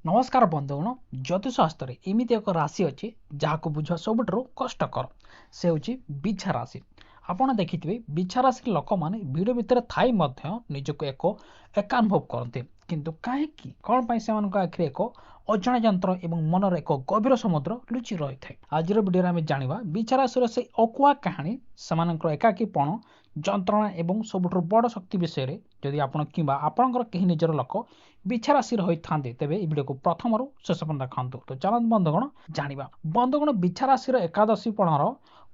नमस्कार बंधुगण ज्योतिष शास्त्र एमती एक राशि अच्छी जहाँ बुझा सबुठ कष्टकर से हूँ बिछा राशि। आपड़ देखिए बिछा राशि लोक मैंने भिड़ भितर थी निजक एक एकानुभव करते किंतु कहीं कौन से आखिर एक अजाण यंत्र एवं मनर एक गभीर समुद्र लुचि रही है। आज भिडियो आम जाना बिछा राशि से अकुआ कहानी से एकाकीपण जंत्रणा एवं सबुठ बड़ शक्ति विषय जदि आप आपणकर कहीं निजर लोक बिछा राशि रही था तेज ये भिडियो को प्रथम शेष पर्यटन देखा। तो चलते बंधुगण जाना बंधुगण बिछा राशि एकादशी पणर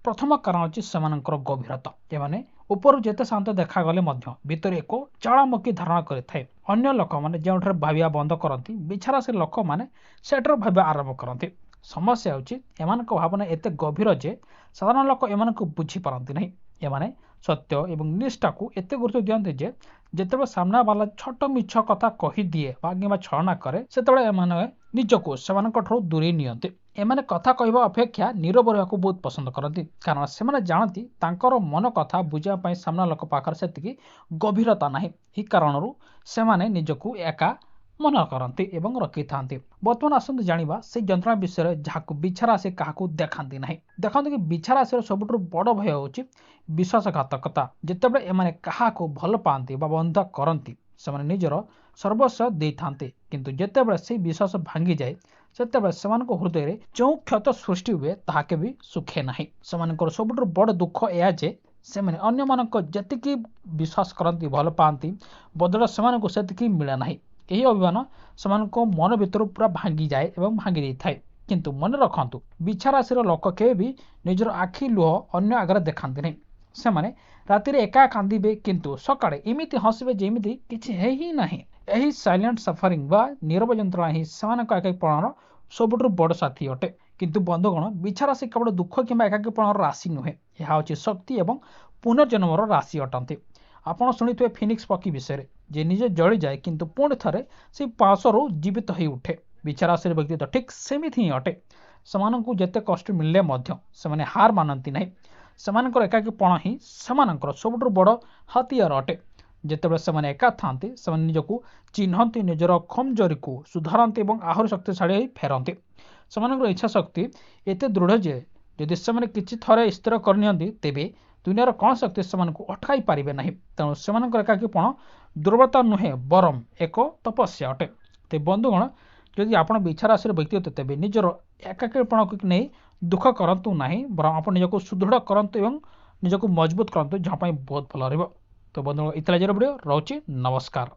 प्रथम कारण अच्छी से गभीरता एवं ऊपर जिते शांत देखागले भितर एक ज्वालामुखी धारण करें। अन्य लोक मैंने जो भाविया बंद करती बिछा राशि लोक मैंने सेटर भाव आरंभ करती। समस्या होची भावना एत गभीर जे साधारण लोक एम बुझीपारती नहीं। एमाने सत्य एवं निष्ठा को एत गुरुत्व दियंते जे जेतेबे सामना वाला छोट मिछ कथा कही दिए कि छलना करे सेतेबे एमाने निजको सेमानकठो दूरी नियंते। एमाने कथा कहबा अपेक्षा नीरव रहबाक बहुत पसंद करती कारण से जानती तांकर मन कथा बुझा पाई सामना लोक पाखर सेतिकी गभीरता नाही। ही कारणरू सेमाने निजको एका मन करती एवं रखी था। बर्तमान आसतु जाना से जंत्रणा विषय जहाँ बिछा राशि क्या देखाती ना। देखते कि बिछा राशि सबुठ बड़ भय हो विश्वासघातकता। जितेबाला एमाने क्या भल पाती बंध करती से निजर सर्वस्व दे था किंतु जितेबाला से विश्वास भांगी जाए सेतेबाला सेमानक हृदय में जो क्षत सृष्टि हुए ताके भी सुखे ना। से सबुठ बड़ दुख यह जे से अन्य मानक जेतिकी विश्वास करती भल पाती बदल से मिले ना। यही अभिमान से मन भर पूरा भांगी जाए और भांगी थाए किंतु मन रखु बिछा राशि लोक के भी निजर आखि लुह अन्य आगे देखाती नहीं। से राति एका कांदे किंतु सकाळे एमिति हसबे जेमिति किछि है ही नहीं। यही साइलेंट सफरिंग बा नीरव जंत्रणा ही एकाकीपणर सबुठ बड़ साथी अटे। किंतु बंधुगण बिछा राशि केवल दुख कि एकाकीपणर राशि नुहे यह हूँ शक्ति और पुनर्जन्मर राशि अटंती। आपण शुणिथे फिनिक्स पक्षी विषय जे निजे जली जाए किंतु पुणी थे से पार्श्वर जीवित हो उठे। बिछा राशि व्यक्ति तो ठीक सेमिति ही अटे। से जिते कष्ट मिले से हार मानती ना। से एकाकीपण ही से सबुठ बड़ हथियार अटे। जितेबाला से एका था से निजक चिन्हती निजर कमजोरी को सुधारती और आहरी शक्तिशाली फेरती। से इच्छा शक्ति एत दृढ़ जे जदि से किसी थे स्थिर करनी तेबे दुनियार कौन शक्ति से अटकाई पारे ना। तेणु से एकाकीपण दुर्बलता नुहे बरम एक तपस्या अटे। तो बंधुगण जदि आप बिछा राशि व्यक्तिगत तेज निजर एकाकीपण को नहीं दुख करूँ ना बर आप निजक सुदृढ़ करूँ और निजक मजबूत करूँ जहाँ बहुत भल रहा। तो बंधुगण इतना वीडियो रोचे नमस्कार।